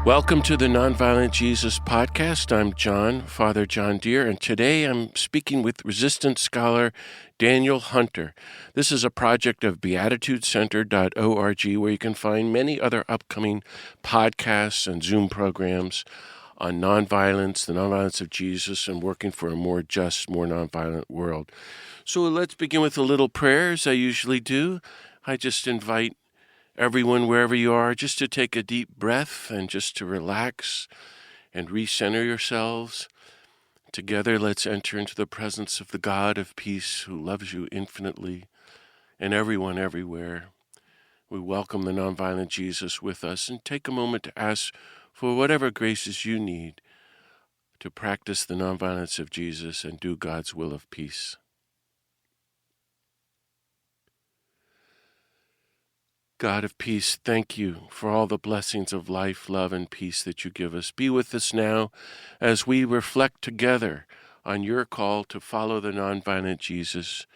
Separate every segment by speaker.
Speaker 1: Welcome to the Nonviolent Jesus podcast. I'm John, Father John Deere, and today I'm speaking with resistance scholar Daniel Hunter. This is a project of beatitudecenter.org where you can find many other upcoming podcasts and Zoom programs on nonviolence, the nonviolence of Jesus, and working for a more just, more nonviolent world. So let's begin with a little prayer, as I usually do. I just invite everyone, wherever you are, just to take a deep breath and just to relax and recenter yourselves. Together, let's enter into the presence of the God of peace who loves you infinitely and everyone everywhere. We welcome the nonviolent Jesus with us and take a moment to ask for whatever graces you need to practice the nonviolence of Jesus and do God's will of peace. God of peace, thank you for all the blessings of life, love, and peace that you give us. Be with us now as we reflect together on your call to follow the nonviolent Jesus,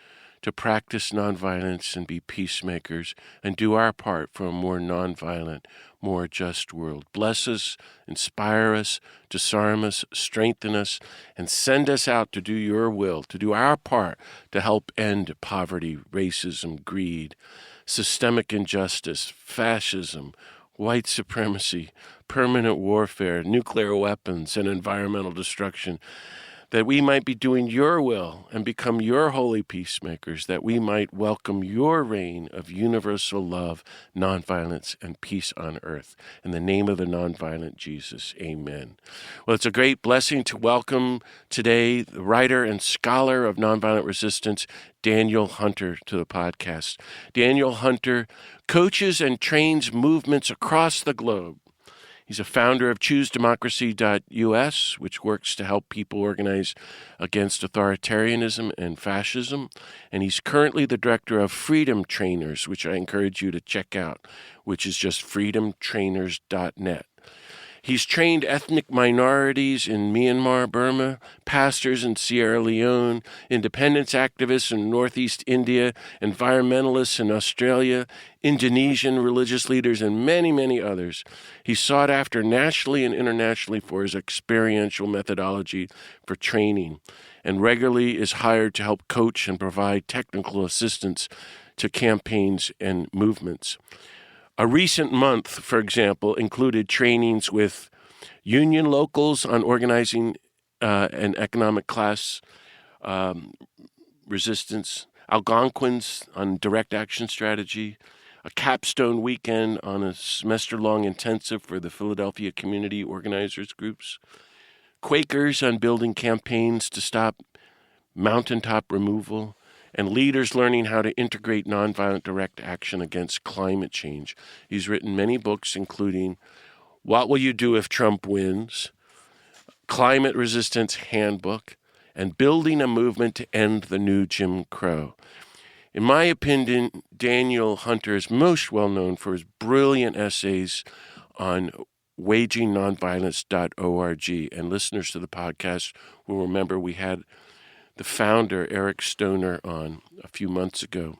Speaker 1: to practice nonviolence and be peacemakers, and do our part for a more nonviolent, more just world. Bless us, inspire us, disarm us, strengthen us, and send us out to do your will, to do our part to help end poverty, racism, greed, systemic injustice, fascism, white supremacy, permanent warfare, nuclear weapons, and environmental destruction, that we might be doing your will and become your holy peacemakers, that we might welcome your reign of universal love, nonviolence, and peace on earth. In the name of the nonviolent Jesus, amen. Well, it's a great blessing to welcome today the writer and scholar of nonviolent resistance, Daniel Hunter, to the podcast. Daniel Hunter coaches and trains movements across the globe. He's a founder of ChooseDemocracy.us, which works to help people organize against authoritarianism and fascism. And he's currently the director of Freedom Trainers, which I encourage you to check out, which is just freedomtrainers.net. He's trained ethnic minorities in Myanmar, Burma, pastors in Sierra Leone, independence activists in Northeast India, environmentalists in Australia, Indonesian religious leaders, and many, many others. He's sought after nationally and internationally for his experiential methodology for training, and regularly is hired to help coach and provide technical assistance to campaigns and movements. A recent month, for example, included trainings with union locals on organizing and economic class resistance, Algonquins on direct action strategy, a capstone weekend on a semester-long intensive for the Philadelphia community organizers groups, Quakers on building campaigns to stop mountaintop removal, and leaders learning how to integrate nonviolent direct action against climate change. He's written many books, including What Will You Do If Trump Wins?, Climate Resistance Handbook, and Building a Movement to End the New Jim Crow. In my opinion, Daniel Hunter is most well known for his brilliant essays on wagingnonviolence.org, and listeners to the podcast will remember we had the founder, Eric Stoner, on a few months ago.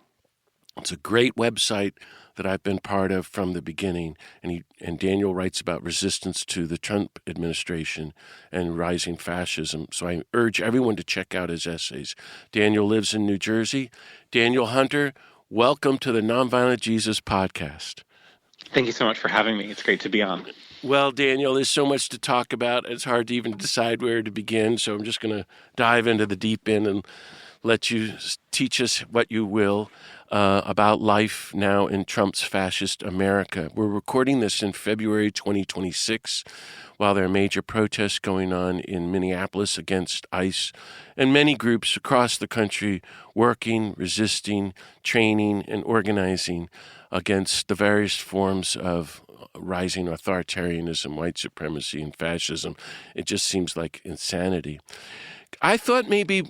Speaker 1: It's a great website that I've been part of from the beginning, and Daniel writes about resistance to the Trump administration and rising fascism, so I urge everyone to check out his essays. Daniel lives in New Jersey. Daniel Hunter, welcome to the Nonviolent Jesus podcast.
Speaker 2: Thank you so much for having me. It's great to be on.
Speaker 1: Well, Daniel, there's so much to talk about. It's hard to even decide where to begin, so I'm just going to dive into the deep end and let you teach us what you will about life now in Trump's fascist America. We're recording this in February 2026 while there are major protests going on in Minneapolis against ICE, and many groups across the country working, resisting, training, and organizing against the various forms of rising authoritarianism, white supremacy, and fascism. It just seems like insanity. I thought maybe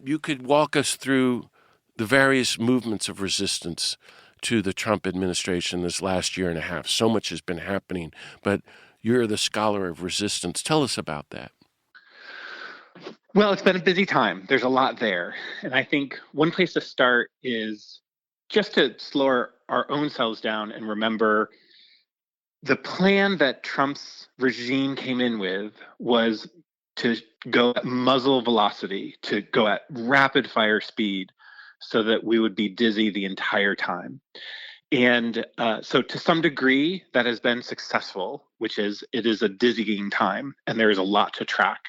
Speaker 1: you could walk us through the various movements of resistance to the Trump administration this last year and a half. So much has been happening, but you're the scholar of resistance. Tell us about that.
Speaker 2: Well, it's been a busy time. There's a lot there. And I think one place to start is just to slow our own selves down and remember the plan that Trump's regime came in with was to go at muzzle velocity, to go at rapid fire speed, so that we would be dizzy the entire time. And so to some degree, that has been successful, which is it is a dizzying time, and there is a lot to track.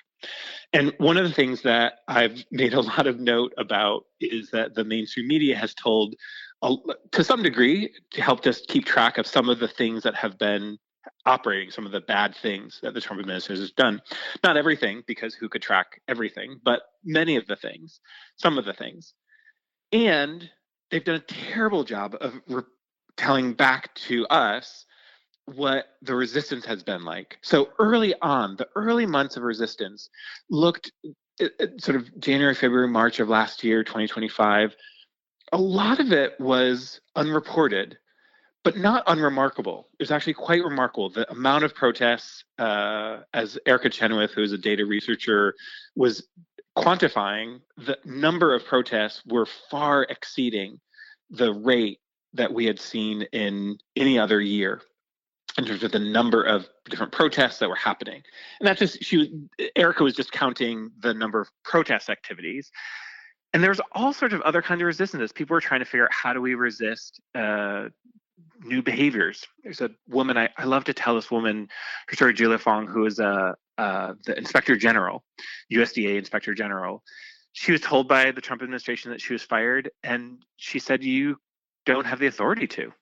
Speaker 2: And one of the things that I've made a lot of note about is that the mainstream media has told, to some degree, to help us keep track of some of the things that have been operating, some of the bad things that the Trump administration has done. Not everything, because who could track everything, but many of the things, some of the things. And they've done a terrible job of telling back to us what the resistance has been like. So early on, the early months of resistance looked sort of January, February, March of last year, 2025. A lot of it was unreported, but not unremarkable. It was actually quite remarkable. The amount of protests, as Erica Chenoweth, who is a data researcher, was quantifying, the number of protests were far exceeding the rate that we had seen in any other year in terms of the number of different protests that were happening. And that just, Erica was just counting the number of protest activities. And there's all sorts of other kinds of resistance. People were trying to figure out, how do we resist new behaviors? There's a woman, I love to tell this woman her story, Julia Fong, who is the Inspector General, USDA Inspector General. She was told by the Trump administration that she was fired, and she said, "You don't have the authority to."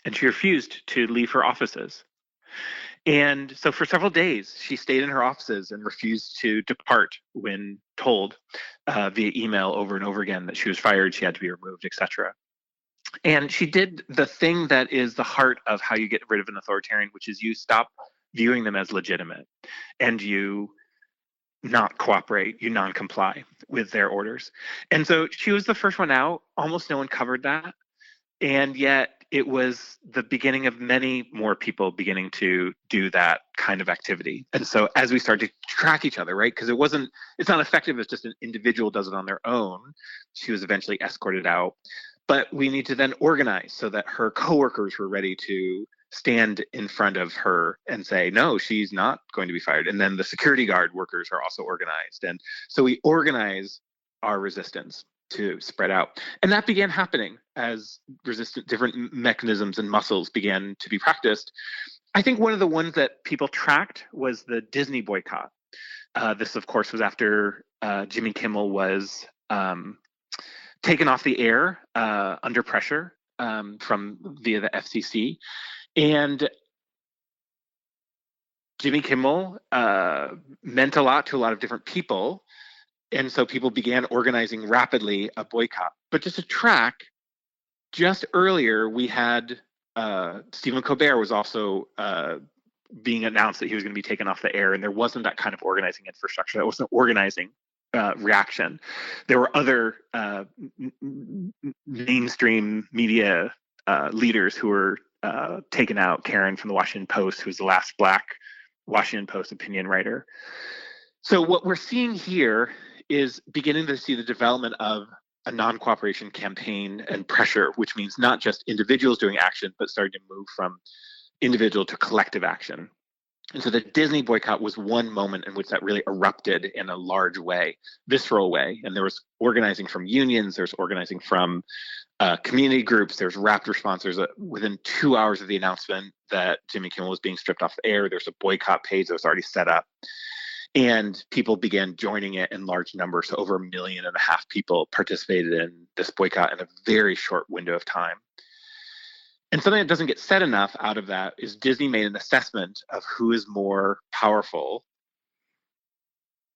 Speaker 2: And she refused to leave her offices. And so for several days, she stayed in her offices and refused to depart when told via email over and over again that she was fired, she had to be removed, etc. And she did the thing that is the heart of how you get rid of an authoritarian, which is you stop viewing them as legitimate and you not cooperate, you non-comply with their orders. And so she was the first one out. Almost no one covered that. And yet it was the beginning of many more people beginning to do that kind of activity. And so as we start to track each other, right, because it's not effective if just an individual does it on their own. She was eventually escorted out. But we need to then organize so that her coworkers were ready to stand in front of her and say, no, she's not going to be fired. And then the security guard workers are also organized. And so we organize our resistance to spread out. And that began happening as different mechanisms and muscles began to be practiced. I think one of the ones that people tracked was the Disney boycott. This, of course, was after Jimmy Kimmel was taken off the air under pressure via the FCC. And Jimmy Kimmel meant a lot to a lot of different people. And so people began organizing rapidly a boycott. But just to track, just earlier we had Stephen Colbert was also being announced that he was going to be taken off the air, and there wasn't that kind of organizing infrastructure. That wasn't organizing reaction. There were other mainstream media leaders who were taken out. Karen from the Washington Post, who's the last Black Washington Post opinion writer. So what we're seeing here is beginning to see the development of a non-cooperation campaign and pressure, which means not just individuals doing action, but starting to move from individual to collective action. And so the Disney boycott was one moment in which that really erupted in a large way, visceral way. And there was organizing from unions, there's organizing from community groups, there's rapt response. Within 2 hours of the announcement that Jimmy Kimmel was being stripped off the air, there's a boycott page that was already set up. And people began joining it in large numbers. So over 1.5 million people participated in this boycott in a very short window of time. And something that doesn't get said enough out of that is Disney made an assessment of who is more powerful.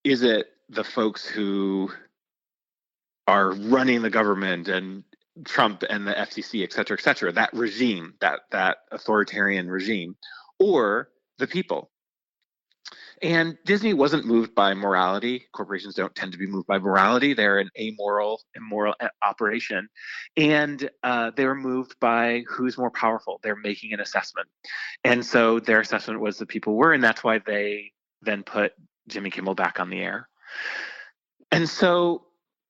Speaker 2: Is it the folks who are running the government and Trump and the FCC, et cetera, that regime, that authoritarian regime, or the people? And Disney wasn't moved by morality. Corporations don't tend to be moved by morality. They're an immoral operation. And they were moved by who's more powerful. They're making an assessment. And so their assessment was the people were, and that's why they then put Jimmy Kimmel back on the air. And so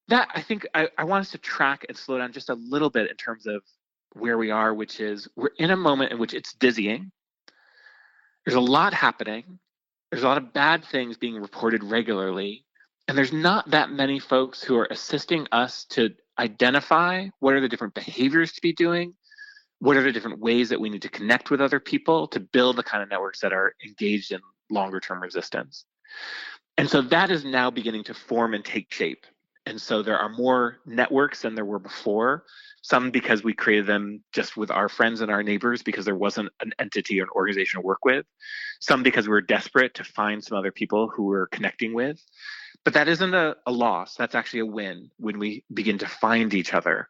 Speaker 2: that, I think I want us to track and slow down just a little bit in terms of where we are, which is we're in a moment in which it's dizzying. there's a lot happening. There's a lot of bad things being reported regularly. And there's not that many folks who are assisting us to identify what are the different behaviors to be doing, what are the different ways that we need to connect with other people to build the kind of networks that are engaged in longer term resistance. And so that is now beginning to form and take shape. And so there are more networks than there were before, some because we created them just with our friends and our neighbors because there wasn't an entity or an organization to work with, some because we were desperate to find some other people who we're connecting with. But that isn't a loss. That's actually a win when we begin to find each other.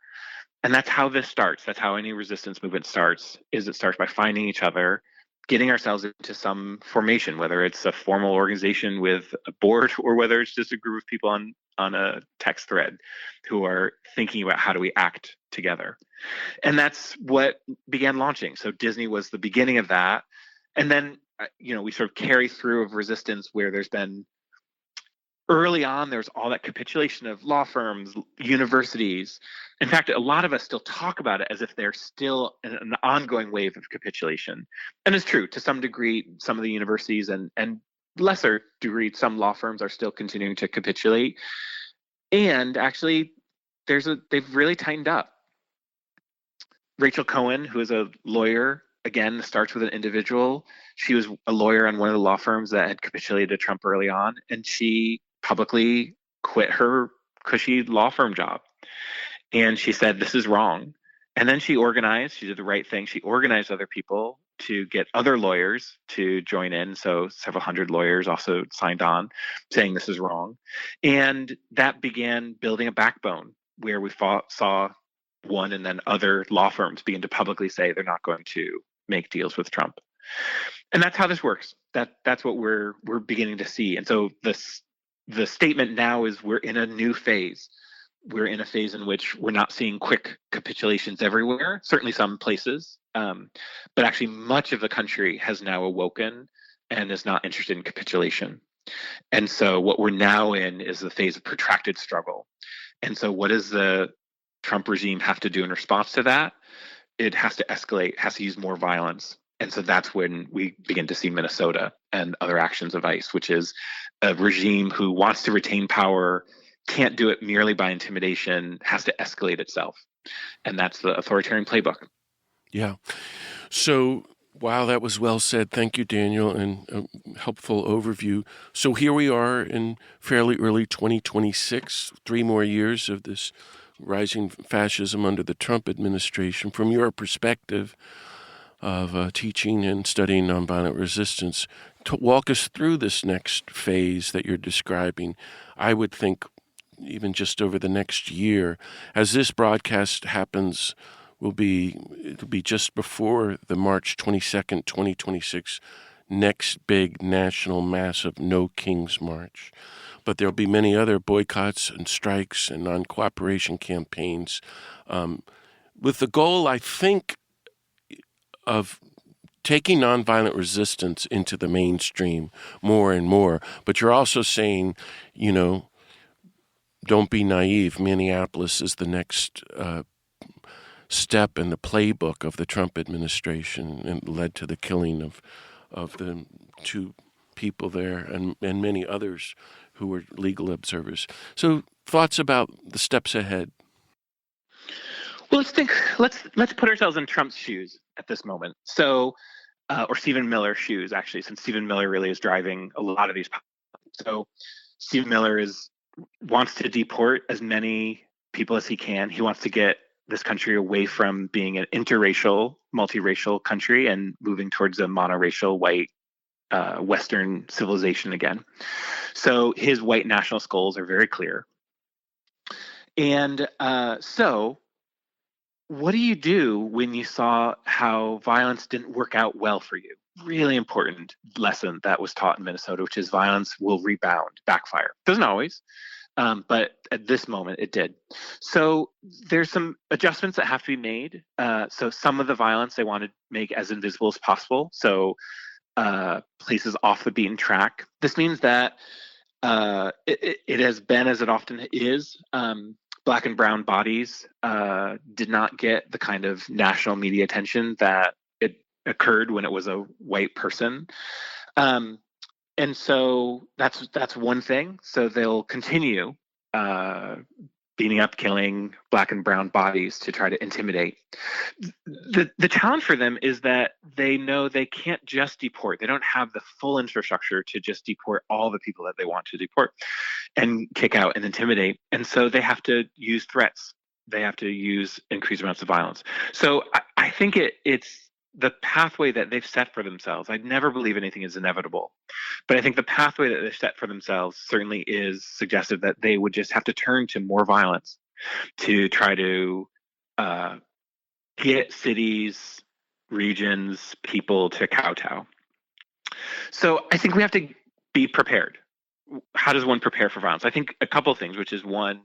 Speaker 2: And that's how this starts. That's how any resistance movement starts, is it starts by finding each other, getting ourselves into some formation, whether it's a formal organization with a board or whether it's just a group of people on a text thread who are thinking about how do we act together. And that's what began launching. So Disney was the beginning of that. And then, we sort of carry through of resistance where there's been early on, there's all that capitulation of law firms, universities. In fact, a lot of us still talk about it as if there's still an ongoing wave of capitulation. And it's true, to some degree, some of the universities and lesser degree, some law firms are still continuing to capitulate. And actually, they've really tightened up. Rachel Cohen, who is a lawyer, again, starts with an individual. She was a lawyer on one of the law firms that had capitulated to Trump early on, and she publicly quit her cushy law firm job. And she said, this is wrong. And then she did the right thing. She organized other people to get other lawyers to join in. So several hundred lawyers also signed on saying this is wrong. And that began building a backbone where we saw one and then other law firms begin to publicly say they're not going to make deals with Trump. And that's how this works. That's what we're beginning to see. And so the statement now is we're in a new phase. We're in a phase in which we're not seeing quick capitulations everywhere, certainly some places, but actually much of the country has now awoken and is not interested in capitulation. And so what we're now in is the phase of protracted struggle. And so what does the Trump regime have to do in response to that? It has to escalate, has to use more violence. And so that's when we begin to see Minnesota and other actions of ICE, which is a regime who wants to retain power, can't do it merely by intimidation, has to escalate itself. And that's the authoritarian playbook.
Speaker 1: Yeah. So, wow, that was well said. Thank you, Daniel, and a helpful overview. So here we are in fairly early 2026, 3 more years of this rising fascism under the Trump administration. From your perspective of teaching and studying nonviolent resistance, to walk us through this next phase that you're describing, I would think even just over the next year, as this broadcast happens, it'll be just before the March 22nd, 2026 next big national massive No Kings March. But there'll be many other boycotts and strikes and non-cooperation campaigns with the goal, I think, of taking nonviolent resistance into the mainstream more and more. But you're also saying, don't be naive. Minneapolis is the next step in the playbook of the Trump administration and led to the killing of the 2 people there and many others who were legal observers. So thoughts about the steps ahead?
Speaker 2: Well, let's put ourselves in Trump's shoes at this moment. So, or Stephen Miller's shoes, actually, since Stephen Miller really is driving a lot of these. So Stephen Miller wants to deport as many people as he can. He wants to get this country away from being an interracial, multiracial country and moving towards a monoracial white Western civilization again. So his white nationalist goals are very clear. And so what do you do when you saw how violence didn't work out well for you? Really important lesson that was taught in Minnesota, which is violence will rebound, backfire. Doesn't always, but at this moment it did. So there's some adjustments that have to be made. So some of the violence they want to make as invisible as possible. So places off the beaten track. This means that it has been, as it often is, Black and brown bodies did not get the kind of national media attention that occurred when it was a white person. And so that's one thing. So they'll continue beating up, killing black and brown bodies to try to intimidate. The challenge for them is that they know they can't just deport. They don't have the full infrastructure to just deport all the people that they want to deport and kick out and intimidate. And so they have to use threats. They have to use increased amounts of violence. So I think it's the pathway that they've set for themselves. I never believe anything is inevitable, but I think the pathway that they've set for themselves certainly is suggestive that they would just have to turn to more violence to try to get cities, regions, people to kowtow. So I think we have to be prepared. How does one prepare for violence? I think a couple of things, which is one,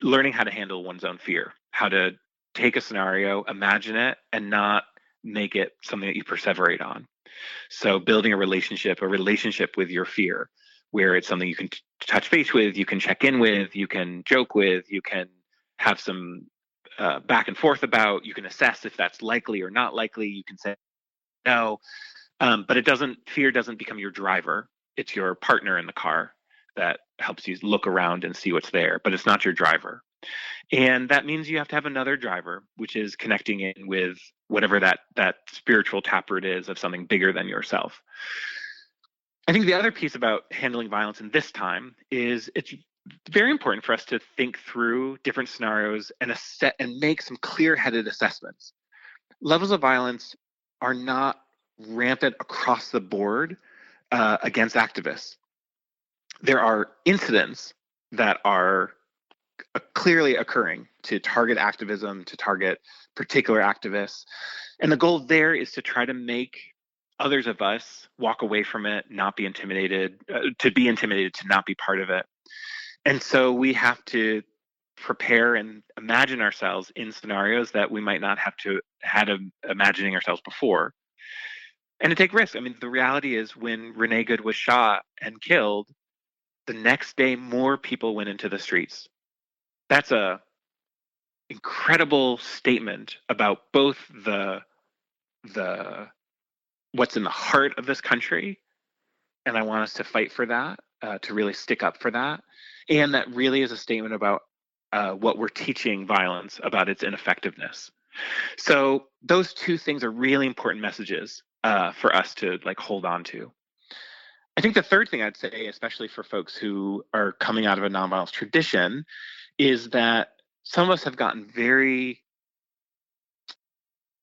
Speaker 2: learning how to handle one's own fear, how to take a scenario, imagine it, and not make it something that you perseverate on. So building a relationship with your fear, where it's something you can touch base with, you can check in with, you can joke with, you can have some back and forth about, you can assess if that's likely or not likely, you can say no. But fear doesn't become your driver. It's your partner in the car that helps you look around and see what's there, but it's not your driver. And that means you have to have another driver, which is connecting in with whatever that spiritual taproot is of something bigger than yourself. I think the other piece about handling violence in this time is it's very important for us to think through different scenarios and make some clear-headed assessments. Levels of violence are not rampant across the board against activists. There are incidents that are clearly occurring to target activism, to target particular activists. And the goal there is to try to make others of us walk away from it, not be intimidated, to not be part of it. And so we have to prepare and imagine ourselves in scenarios that we might not have had imagining ourselves before. And to take risks. I mean, the reality is when Renee Good was shot and killed, the next day more people went into the streets. That's a incredible statement about both the what's in the heart of this country, and I want us to fight for that, to really stick up for that, and that really is a statement about what we're teaching violence, about its ineffectiveness. So those two things are really important messages for us to hold on to. I think the third thing I'd say, especially for folks who are coming out of a nonviolence tradition, is that some of us have gotten very,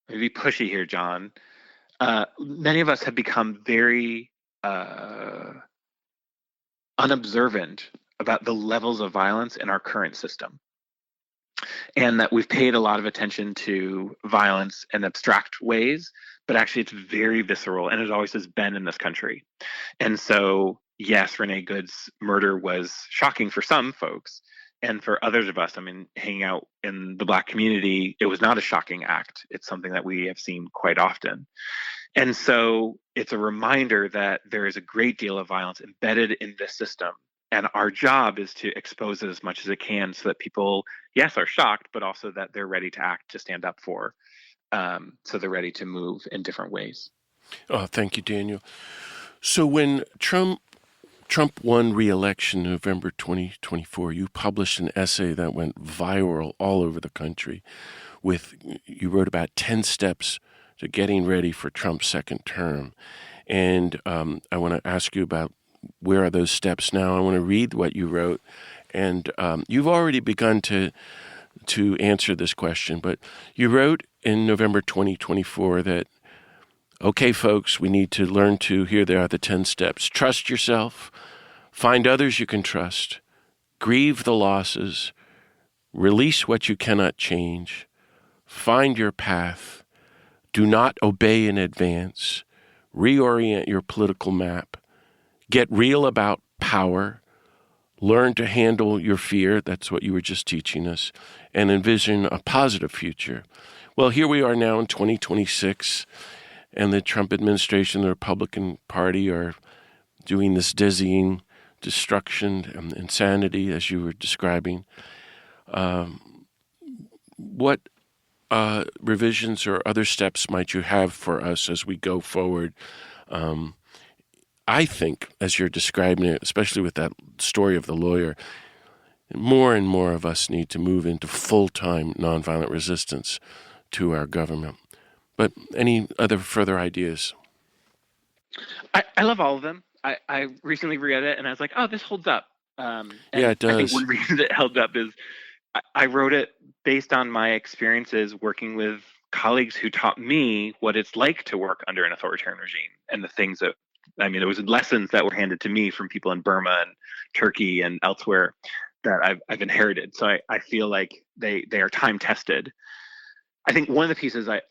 Speaker 2: maybe pushy here, John. Many of us have become very unobservant about the levels of violence in our current system. And that we've paid a lot of attention to violence in abstract ways, but actually it's very visceral, and it always has been in this country. And so, yes, Renee Good's murder was shocking for some folks, and for others of us, I mean, hanging out in the Black community, it was not a shocking act. It's something that we have seen quite often. And so it's a reminder that there is a great deal of violence embedded in this system. And our job is to expose it as much as it can so that people, yes, are shocked, but also that they're ready to act, to stand up for. So they're ready to move in different ways.
Speaker 1: Oh, thank you, Daniel. So when Trump won re-election in November 2024, you published an essay that went viral all over the country. You wrote about 10 steps to getting ready for Trump's second term. And I want to ask you about where are those steps now. I want to read what you wrote. And you've already begun to answer this question, but you wrote in November 2024 that, okay, folks, we need to learn to, here they are, the 10 steps. Trust yourself, find others you can trust, grieve the losses, release what you cannot change, find your path, do not obey in advance, reorient your political map, get real about power, learn to handle your fear, that's what you were just teaching us, and envision a positive future. Well, here we are now in 2026, and the Trump administration, the Republican Party, are doing this dizzying destruction and insanity, as you were describing. What revisions or other steps might you have for us as we go forward? I think, as you're describing it, especially with that story of the lawyer, more and more of us need to move into full-time nonviolent resistance to our government. But any other further ideas?
Speaker 2: I love all of them. I recently read it and I was like, oh, this holds up.
Speaker 1: Yeah,
Speaker 2: And
Speaker 1: it
Speaker 2: I think
Speaker 1: does.
Speaker 2: one reason it held up is I wrote it based on my experiences working with colleagues who taught me what it's like to work under an authoritarian regime and the things that, I mean, it was lessons that were handed to me from people in Burma and Turkey and elsewhere that I've inherited. So I feel like they are time tested. I think one of the pieces I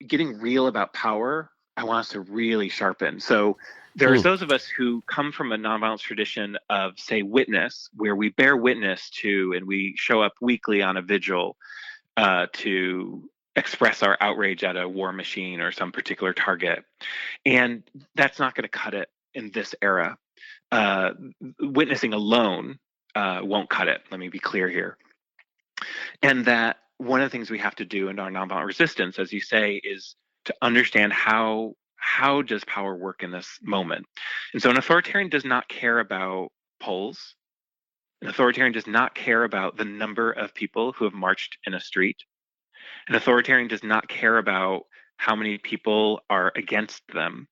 Speaker 2: getting real about power, I want us to really sharpen. So there's those of us who come from a nonviolence tradition of, say, witness, where we bear witness to and we show up weekly on a vigil to express our outrage at a war machine or some particular target. And that's not going to cut it in this era. Witnessing alone won't cut it. Let me be clear here. And that one of the things we have to do in our nonviolent resistance, as you say, is to understand how does power work in this moment. And so an authoritarian does not care about polls. An authoritarian does not care about the number of people who have marched in a street. An authoritarian does not care about how many people are against them.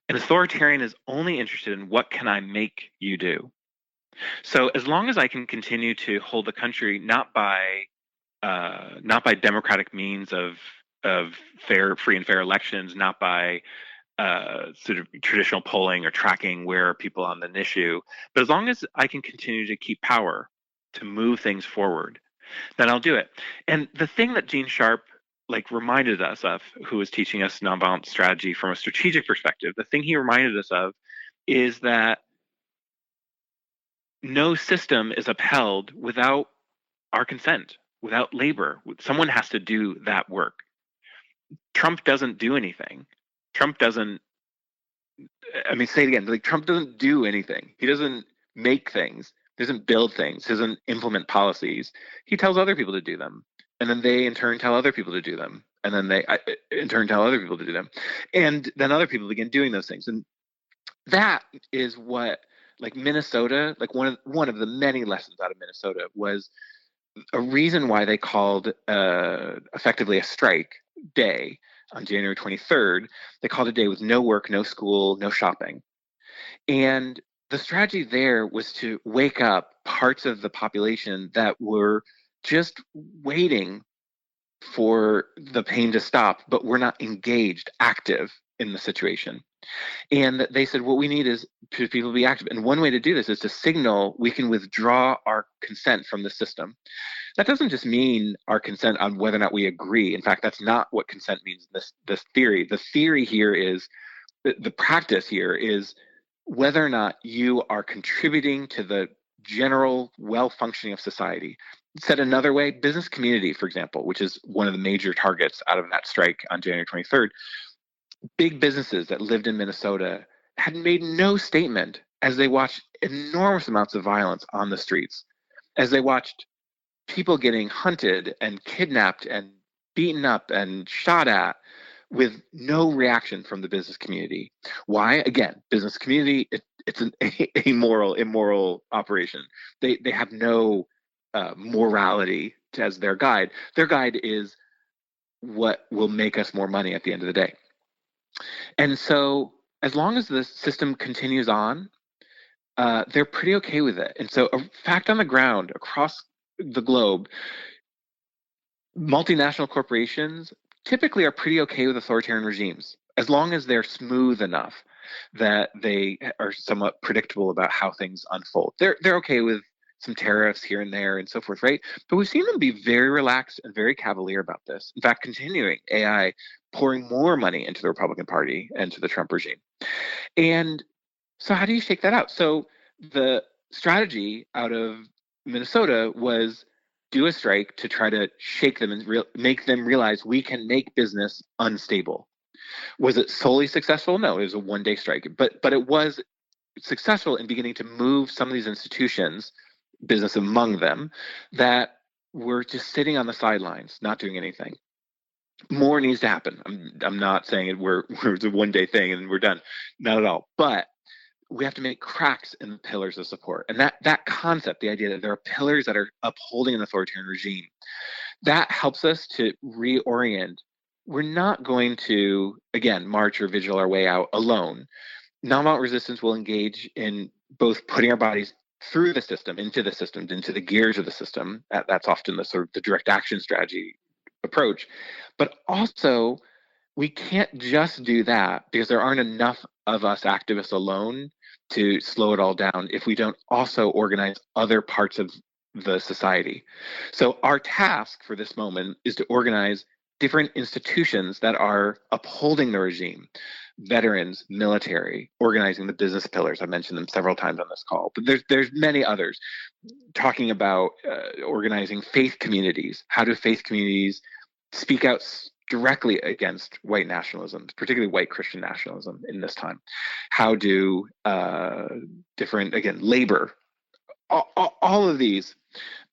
Speaker 2: An authoritarian is only interested in what can I make you do. So as long as I can continue to hold the country not by democratic means of free and fair elections, not by sort of traditional polling or tracking where people on an issue, but as long as I can continue to keep power to move things forward, then I'll do it. And the thing that Gene Sharp reminded us of, who was teaching us nonviolent strategy from a strategic perspective, the thing he reminded us of is that no system is upheld without our consent, without labor. Someone has to do that work. Trump doesn't do anything. Trump doesn't, I mean, say it again, Trump doesn't do anything. He doesn't make things. He doesn't build things. He doesn't implement policies. He tells other people to do them. And then they in turn tell other people to do them. And then they in turn tell other people to do them. And then other people begin doing those things. And that is what, Minnesota, one of the many lessons out of Minnesota was a reason why they called effectively a strike day on January 23rd. They called a day with no work, no school, no shopping. And the strategy there was to wake up parts of the population that were just waiting for the pain to stop, but were not engaged, active in the situation. And they said, what we need is for people to be active. And one way to do this is to signal we can withdraw our consent from the system. That doesn't just mean our consent on whether or not we agree. In fact, that's not what consent means in this theory. The theory here is, the practice here is whether or not you are contributing to the general well-functioning of society. Said another way, business community, for example, which is one of the major targets out of that strike on January 23rd, big businesses that lived in Minnesota had made no statement as they watched enormous amounts of violence on the streets, as they watched people getting hunted and kidnapped and beaten up and shot at with no reaction from the business community. Why? Again, business community, it's an immoral operation. They have no morality as their guide. Their guide is what will make us more money at the end of the day. And so as long as the system continues on, they're pretty okay with it. And so a fact on the ground across the globe, multinational corporations typically are pretty okay with authoritarian regimes, as long as they're smooth enough that they are somewhat predictable about how things unfold. They're okay with some tariffs here and there and so forth, right? But we've seen them be very relaxed and very cavalier about this. In fact, continuing AI pouring more money into the Republican Party and to the Trump regime. And so how do you shake that out? So the strategy out of Minnesota was do a strike to try to shake them and make them realize we can make business unstable. Was it solely successful? No, it was a one-day strike. But it was successful in beginning to move some of these institutions, business among them, that we're just sitting on the sidelines, not doing anything. More needs to happen. I'm not saying we're it's a one-day thing and we're done. Not at all. But we have to make cracks in the pillars of support. And that concept, the idea that there are pillars that are upholding an authoritarian regime, that helps us to reorient. We're not going to, again, march or vigil our way out alone. Nonviolent resistance will engage in both putting our bodies through the system, into the gears of the system. That's often the sort of the direct action strategy approach. But also, we can't just do that because there aren't enough of us activists alone to slow it all down if we don't also organize other parts of the society. So our task for this moment is to organize different institutions that are upholding the regime: veterans, military, organizing the business pillars. I mentioned them several times on this call, but there's many others. Talking about organizing faith communities. How do faith communities speak out directly against white nationalism, particularly white Christian nationalism in this time? How do different, again, labor, all of these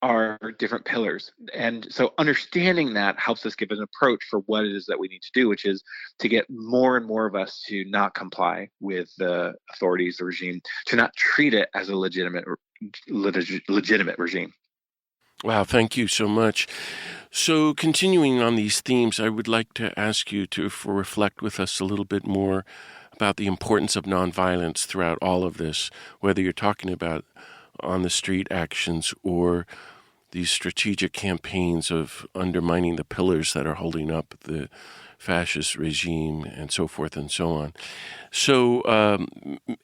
Speaker 2: are different pillars. And so understanding that helps us give an approach for what it is that we need to do, which is to get more and more of us to not comply with the authorities, the regime, to not treat it as a legitimate regime.
Speaker 1: Wow, thank you so much. So continuing on these themes, I would like to ask you to reflect with us a little bit more about the importance of nonviolence throughout all of this, whether you're talking about on the street actions or these strategic campaigns of undermining the pillars that are holding up the fascist regime and so forth and so on. So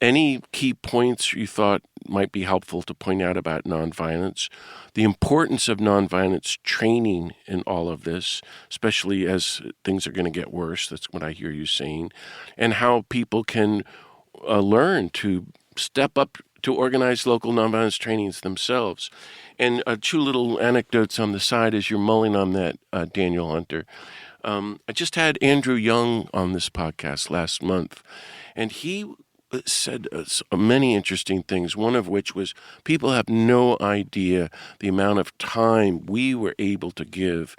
Speaker 1: any key points you thought might be helpful to point out about nonviolence, the importance of nonviolence training in all of this, especially as things are going to get worse, that's what I hear you saying, and how people can learn to step up to organize local nonviolence trainings themselves. And two little anecdotes on the side as you're mulling on that, Daniel Hunter. I just had Andrew Young on this podcast last month, and he said many interesting things, one of which was people have no idea the amount of time we were able to give,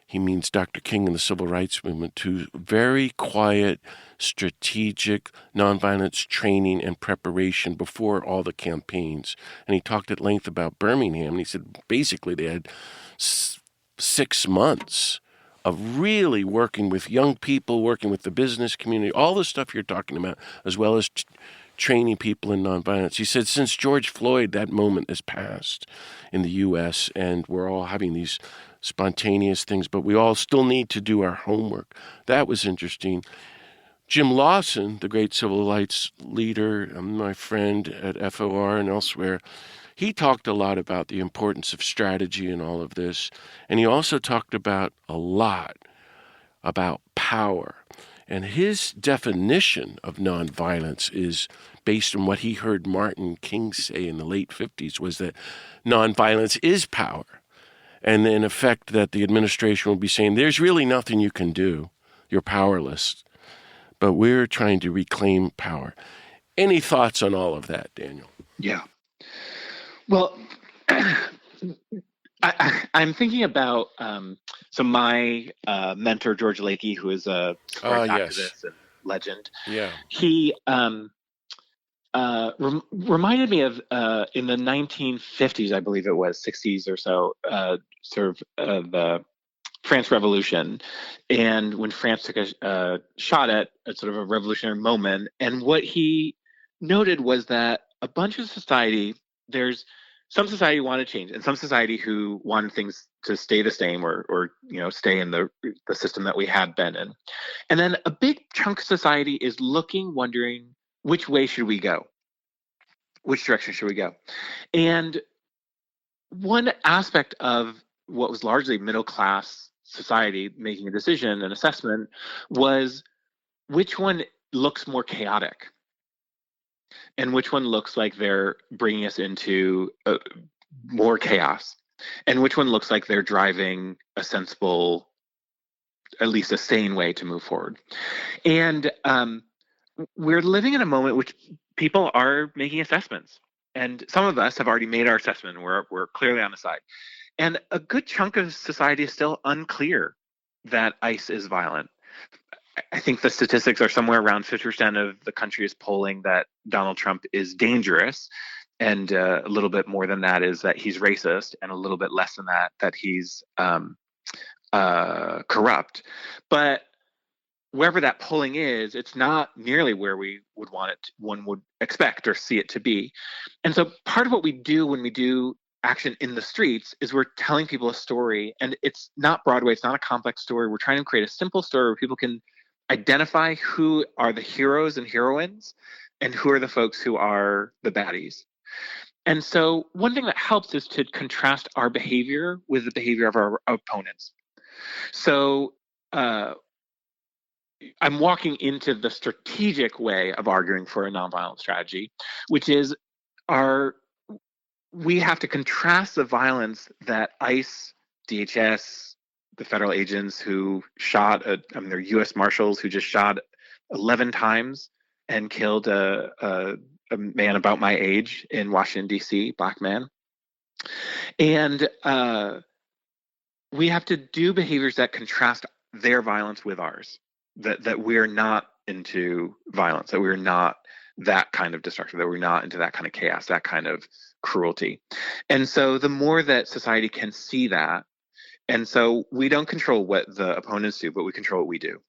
Speaker 1: he means Dr. King and the civil rights movement, to very quiet, strategic nonviolence training and preparation before all the campaigns. And he talked at length about Birmingham, and he said basically they had 6 months of really working with young people, working with the business community, all the stuff you're talking about, as well as training people in nonviolence. He said since George Floyd, that moment has passed in the U.S., and we're all having these spontaneous things, but we all still need to do our homework. That was interesting. Jim Lawson, the great civil rights leader, my friend at FOR and elsewhere, he talked a lot about the importance of strategy in all of this. And he also talked about a lot about power. And his definition of nonviolence is based on what he heard Martin King say in the late 50s, was that nonviolence is power. And in effect, that the administration will be saying, there's really nothing you can do. You're powerless. But we're trying to reclaim power. Any thoughts on all of that, Daniel?
Speaker 2: Yeah. Well, I'm thinking about so my mentor, George Lakey, who is a activist and legend.
Speaker 1: Yeah.
Speaker 2: He reminded me of in the 1950s, I believe it was, 60s or so, sort of the France Revolution, and when France took a shot at sort of a revolutionary moment. And what he noted was that a bunch of society, there's some society who wanted change, and some society who wanted things to stay the same, or stay in the system that we had been in. And then a big chunk of society is looking, wondering, which way should we go? Which direction should we go? And one aspect of what was largely middle class society making a decision, an assessment, was which one looks more chaotic and which one looks like they're bringing us into more chaos, and which one looks like they're driving a sensible, at least a sane way to move forward. And we're living in a moment which people are making assessments, and some of us have already made our assessment. We're clearly on the side. And a good chunk of society is still unclear that ICE is violent. I think the statistics are somewhere around 50% of the country is polling that Donald Trump is dangerous. And a little bit more than that is that he's racist, and a little bit less than that, that he's corrupt. But wherever that polling is, it's not nearly where we would want it, one would expect or see it to be. And so part of what we do when we do action in the streets is we're telling people a story, and it's not Broadway, it's not a complex story. We're trying to create a simple story where people can identify who are the heroes and heroines and who are the folks who are the baddies. And so one thing that helps is to contrast our behavior with the behavior of our opponents. So I'm walking into the strategic way of arguing for a nonviolent strategy, which is we have to contrast the violence that ICE, DHS, the federal agents who shot, they're U.S. Marshals who just shot 11 times and killed a man about my age in Washington, D.C., black man. And we have to do behaviors that contrast their violence with ours, that we're not into violence, that we're not that kind of destruction, that we're not into that kind of chaos, that kind of cruelty. And so the more that society can see that, and so we don't control what the opponents do, but we control what we do.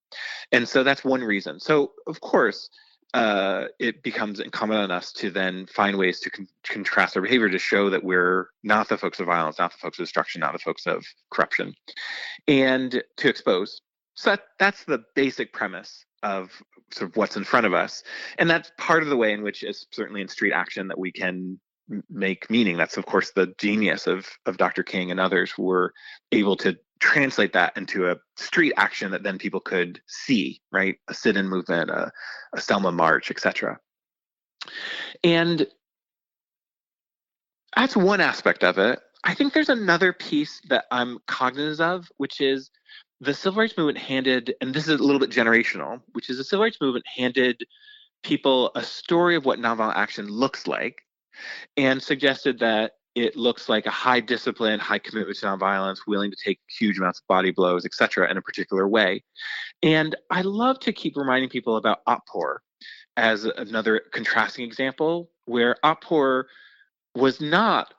Speaker 2: And so that's one reason. So of course, it becomes incumbent on us to then find ways to contrast our behavior to show that we're not the folks of violence, not the folks of destruction, not the folks of corruption, and to expose. So that's the basic premise of sort of what's in front of us. And that's part of the way in which, is certainly in street action, that we can make meaning. That's, of course, the genius of Dr. King and others who were able to translate that into a street action that then people could see, right? A sit-in movement, a Selma march, etc. And that's one aspect of it. I think there's another piece that I'm cognizant of, which is the civil rights movement handed, and this is a little bit generational, which is the civil rights movement handed people a story of what nonviolent action looks like, and suggested that it looks like a high discipline, high commitment to nonviolence, willing to take huge amounts of body blows, et cetera, in a particular way. And I love to keep reminding people about Otpor as another contrasting example, where Otpor was not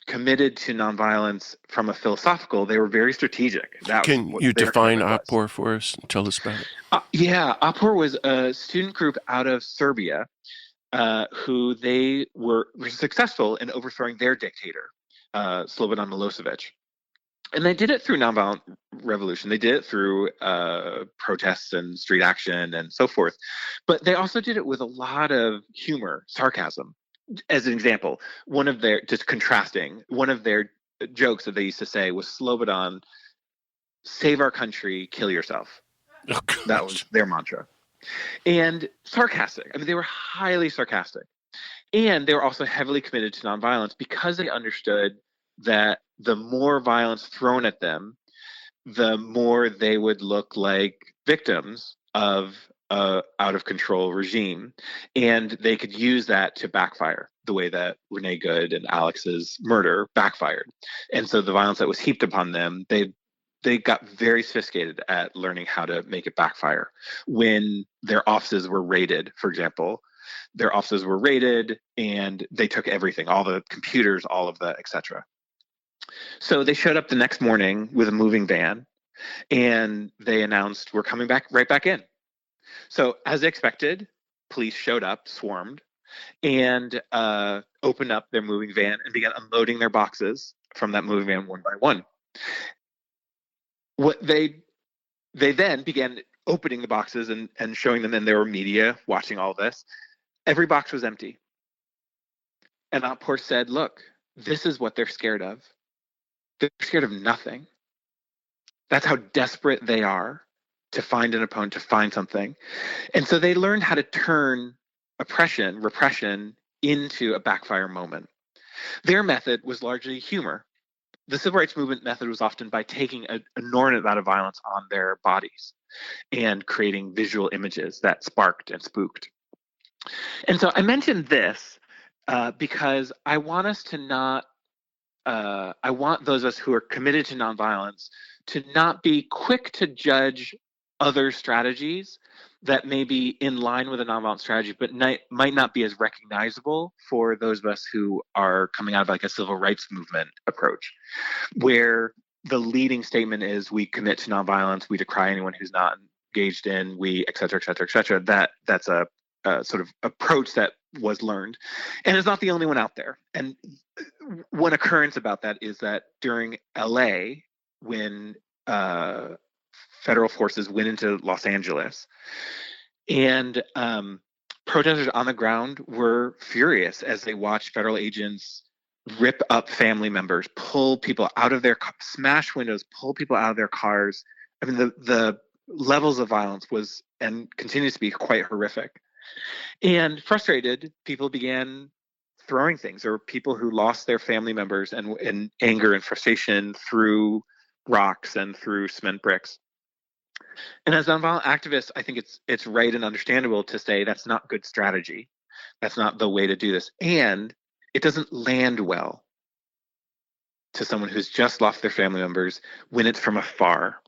Speaker 2: committed to nonviolence from a philosophical. They were very strategic.
Speaker 1: Can you define Otpor for us and tell us about it?
Speaker 2: Yeah, Otpor was a student group out of Serbia who they were successful in overthrowing their dictator, Slobodan Milosevic. And they did it through nonviolent revolution. They did it through protests and street action and so forth. But they also did it with a lot of humor, sarcasm. As an example, just contrasting, one of their jokes that they used to say was, Slobodan, save our country, kill yourself.
Speaker 1: Oh,
Speaker 2: that was their mantra. And sarcastic. I mean, they were highly sarcastic. And they were also heavily committed to nonviolence because they understood that the more violence thrown at them, the more they would look like victims of out of control regime, and they could use that to backfire the way that Renee Good and Alex's murder backfired. And so the violence that was heaped upon them, they got very sophisticated at learning how to make it backfire. When their offices were raided, for example, their offices were raided and they took everything, all the computers, all of the, etc. So they showed up the next morning with a moving van and they announced, we're coming back right back in. So as expected, police showed up, swarmed, and opened up their moving van and began unloading their boxes from that moving van one by one. What they then began opening the boxes and showing them, and there were media watching all this. Every box was empty. And Otpor said, look, this is what they're scared of. They're scared of nothing. That's how desperate they are to find an opponent, to find something. And so they learned how to turn repression, into a backfire moment. Their method was largely humor. The civil rights movement method was often by taking an inordinate amount of violence on their bodies and creating visual images that sparked and spooked. And so I mentioned this because I want us to not I want those of us who are committed to nonviolence to not be quick to judge other strategies that may be in line with a nonviolent strategy, but might not be as recognizable for those of us who are coming out of like a civil rights movement approach, where the leading statement is we commit to nonviolence, we decry anyone who's not engaged in, we et cetera, et cetera, et cetera. That's a sort of approach that was learned and is not the only one out there. And one occurrence about that is that during LA, when federal forces went into Los Angeles, and protesters on the ground were furious as they watched federal agents rip up family members, pull people out of their smash windows, pull people out of their cars. I mean, the levels of violence was and continues to be quite horrific. And frustrated, people began throwing things. There were people who lost their family members and in anger and frustration threw rocks and threw cement bricks. And as nonviolent activists, I think it's right and understandable to say that's not good strategy. That's not the way to do this. And it doesn't land well to someone who's just lost their family members when it's from afar.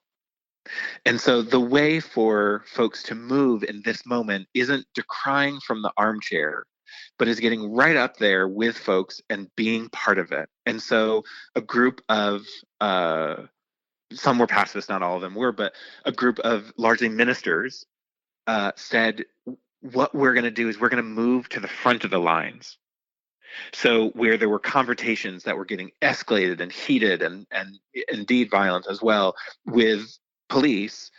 Speaker 2: And so the way for folks to move in this moment isn't decrying from the armchair, but is getting right up there with folks and being part of it. And so a group of some were pacifists, not all of them were, but a group of largely ministers said, what we're going to do is we're going to move to the front of the lines. So where there were confrontations that were getting escalated and heated and indeed violent as well with police,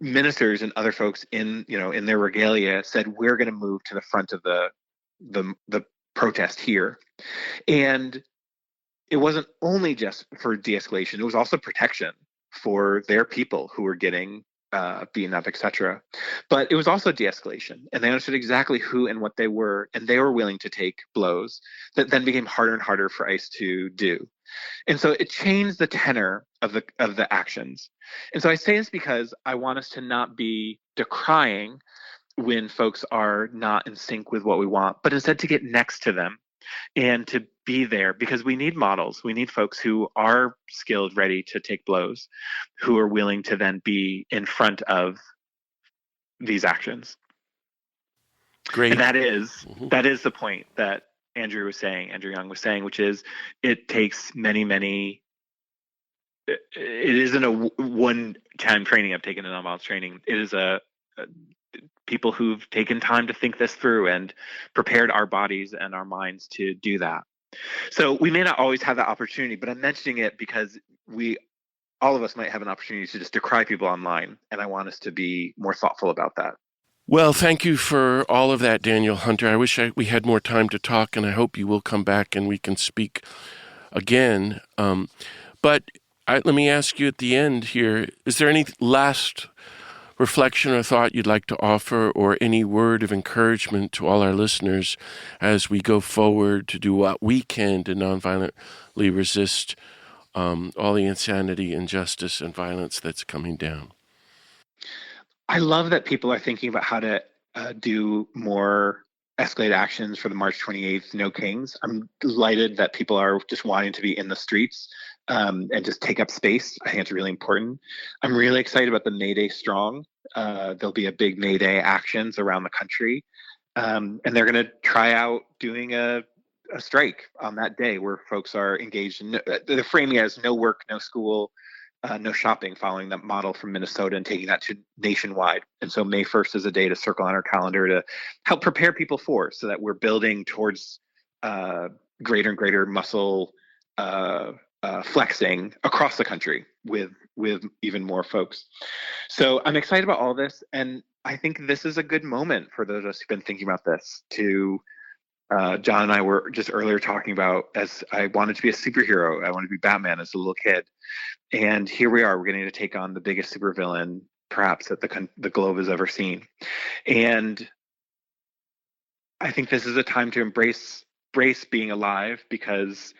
Speaker 2: ministers and other folks in their regalia said, we're going to move to the front of the protest here. And it wasn't only just for de-escalation, it was also protection for their people who were getting beaten up, etc. But it was also de-escalation, and they understood exactly who and what they were, and they were willing to take blows that then became harder and harder for ICE to do. And so it changed the tenor of the actions. And so I say this because I want us to not be decrying when folks are not in sync with what we want, but instead to get next to them and to be there, because we need models. We need folks who are skilled, ready to take blows, who are willing to then be in front of these actions.
Speaker 1: Great.
Speaker 2: And that is the point that Andrew Young was saying, which is it takes many, it isn't a one-time training. I've taken a nonviolence training. It is a people who've taken time to think this through and prepared our bodies and our minds to do that. So we may not always have that opportunity, but I'm mentioning it because all of us might have an opportunity to just decry people online, and I want us to be more thoughtful about that.
Speaker 1: Well, thank you for all of that, Daniel Hunter. I wish we had more time to talk, and I hope you will come back and we can speak again. But let me ask you at the end here, is there any last reflection or thought you'd like to offer, or any word of encouragement to all our listeners as we go forward to do what we can to nonviolently resist all the insanity, injustice, and violence that's coming down?
Speaker 2: I love that people are thinking about how to do more escalated actions for the March 28th No Kings. I'm delighted that people are just wanting to be in the streets and just take up space. I think it's really important. I'm really excited about the May Day Strong. There'll be a big May Day actions around the country. And they're going to try out doing a strike on that day where folks are engaged in, the framing as no work, no school, no shopping, following that model from Minnesota and taking that to nationwide. And so May 1st is a day to circle on our calendar to help prepare people for, so that we're building towards greater and greater muscle flexing across the country with even more folks. So I'm excited about all this, and I think this is a good moment for those of us who've been thinking about this to John and I were just earlier talking about, as I wanted to be a superhero, I wanted to be Batman as a little kid. And here we are, we're getting to take on the biggest supervillain perhaps that the globe has ever seen. And I think this is a time to embrace being alive, because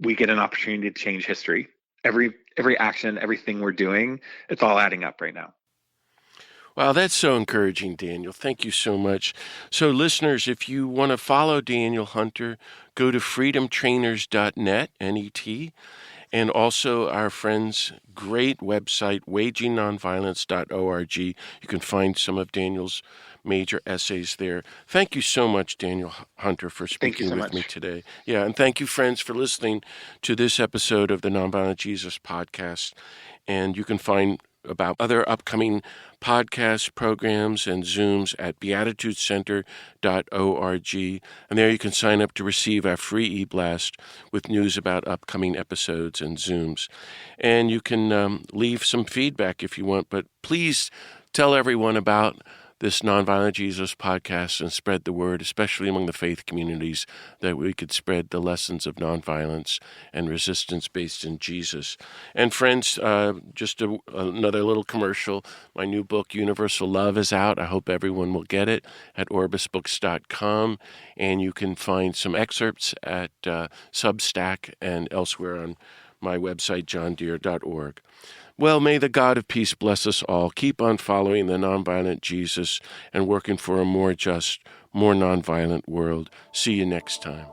Speaker 2: we get an opportunity to change history. Every action, everything we're doing, it's all adding up right now.
Speaker 1: Wow, that's so encouraging, Daniel. Thank you so much. So, listeners, if you want to follow Daniel Hunter, go to freedomtrainers.net, N-E-T, and also our friend's great website, wagingnonviolence.org. You can find some of Daniel's major essays there. Thank you so much, Daniel Hunter, for
Speaker 2: Thank you
Speaker 1: speaking
Speaker 2: so
Speaker 1: with me
Speaker 2: much.
Speaker 1: today. Yeah, and thank you, friends, for listening to this episode of the Nonviolent Jesus podcast. And you can find about other upcoming podcasts, programs, and Zooms at beatitudecenter.org. And there you can sign up to receive our free e-blast with news about upcoming episodes and Zooms. And you can leave some feedback if you want, but please tell everyone about this Nonviolent Jesus podcast and spread the word, especially among the faith communities, that we could spread the lessons of nonviolence and resistance based in Jesus. And friends, just another little commercial. My new book, Universal Love, is out. I hope everyone will get it at orbisbooks.com. And you can find some excerpts at Substack and elsewhere on my website, johndeere.org. Well, may the God of peace bless us all. Keep on following the nonviolent Jesus and working for a more just, more nonviolent world. See you next time.